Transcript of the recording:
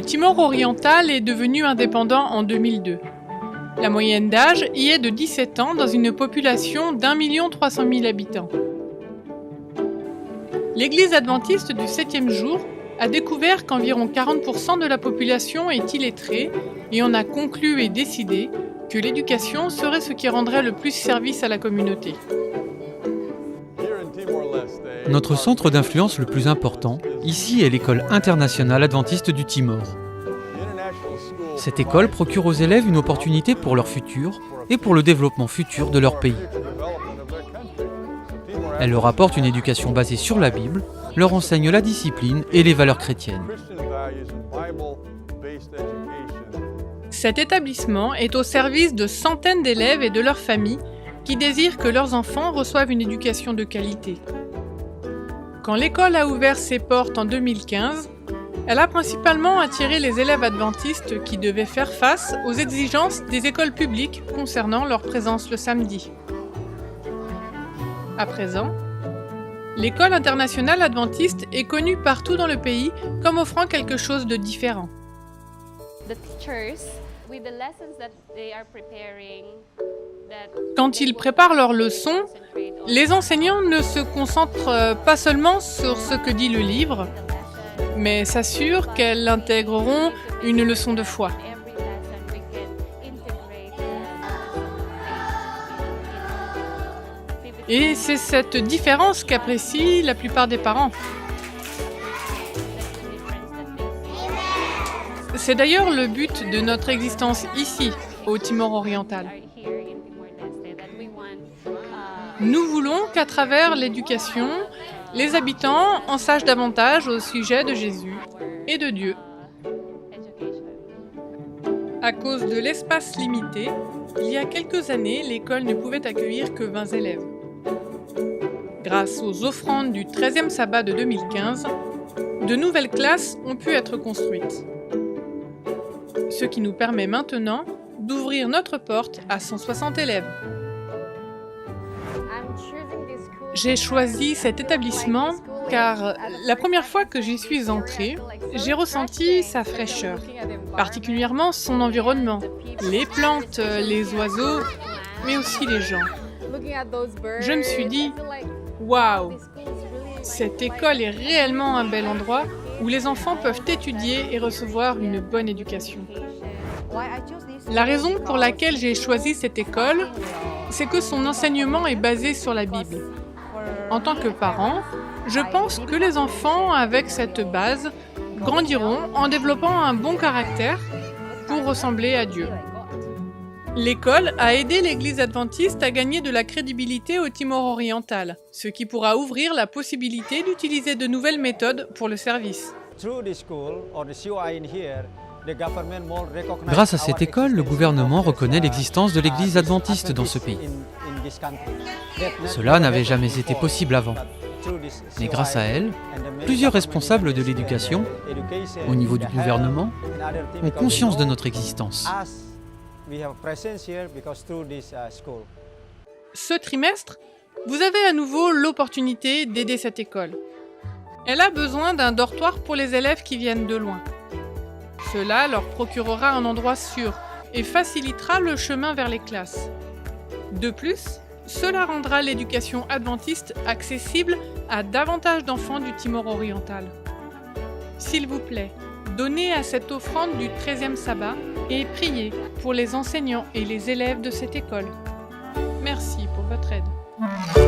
Timor oriental est devenu indépendant en 2002. La moyenne d'âge y est de 17 ans dans une population d'1,3 million habitants. L'Église adventiste du 7e jour a découvert qu'environ 40% de la population est illettrée et en a conclu et décidé que l'éducation serait ce qui rendrait le plus service à la communauté. Notre centre d'influence le plus important, ici, est l'École internationale adventiste du Timor. Cette école procure aux élèves une opportunité pour leur futur et pour le développement futur de leur pays. Elle leur apporte une éducation basée sur la Bible, leur enseigne la discipline et les valeurs chrétiennes. Cet établissement est au service de centaines d'élèves et de leurs familles qui désirent que leurs enfants reçoivent une éducation de qualité. Quand l'école a ouvert ses portes en 2015, elle a principalement attiré les élèves adventistes qui devaient faire face aux exigences des écoles publiques concernant leur présence le samedi. À présent, l'école internationale adventiste est connue partout dans le pays comme offrant quelque chose de différent. Quand ils préparent leurs leçons, les enseignants ne se concentrent pas seulement sur ce que dit le livre, mais s'assurent qu'elles intégreront une leçon de foi. Et c'est cette différence qu'apprécient la plupart des parents. C'est d'ailleurs le but de notre existence ici, au Timor oriental. Nous voulons qu'à travers l'éducation, les habitants en sachent davantage au sujet de Jésus et de Dieu. À cause de l'espace limité, il y a quelques années, l'école ne pouvait accueillir que 20 élèves. Grâce aux offrandes du 13e sabbat de 2015, de nouvelles classes ont pu être construites. Ce qui nous permet maintenant d'ouvrir notre porte à 160 élèves. J'ai choisi cet établissement car la première fois que j'y suis entrée, j'ai ressenti sa fraîcheur, particulièrement son environnement, les plantes, les oiseaux, mais aussi les gens. Je me suis dit, waouh, cette école est réellement un bel endroit où les enfants peuvent étudier et recevoir une bonne éducation. La raison pour laquelle j'ai choisi cette école, c'est que son enseignement est basé sur la Bible. En tant que parent, je pense que les enfants avec cette base grandiront en développant un bon caractère pour ressembler à Dieu. L'école a aidé l'Église adventiste à gagner de la crédibilité au Timor oriental, ce qui pourra ouvrir la possibilité d'utiliser de nouvelles méthodes pour le service. Grâce à cette école, le gouvernement reconnaît l'existence de l'Église adventiste dans ce pays. Cela n'avait jamais été possible avant. Mais grâce à elle, plusieurs responsables de l'éducation, au niveau du gouvernement, ont conscience de notre existence. Ce trimestre, vous avez à nouveau l'opportunité d'aider cette école. Elle a besoin d'un dortoir pour les élèves qui viennent de loin. Cela leur procurera un endroit sûr et facilitera le chemin vers les classes. De plus, cela rendra l'éducation adventiste accessible à davantage d'enfants du Timor oriental. S'il vous plaît, donnez à cette offrande du 13e sabbat et priez pour les enseignants et les élèves de cette école. Merci pour votre aide.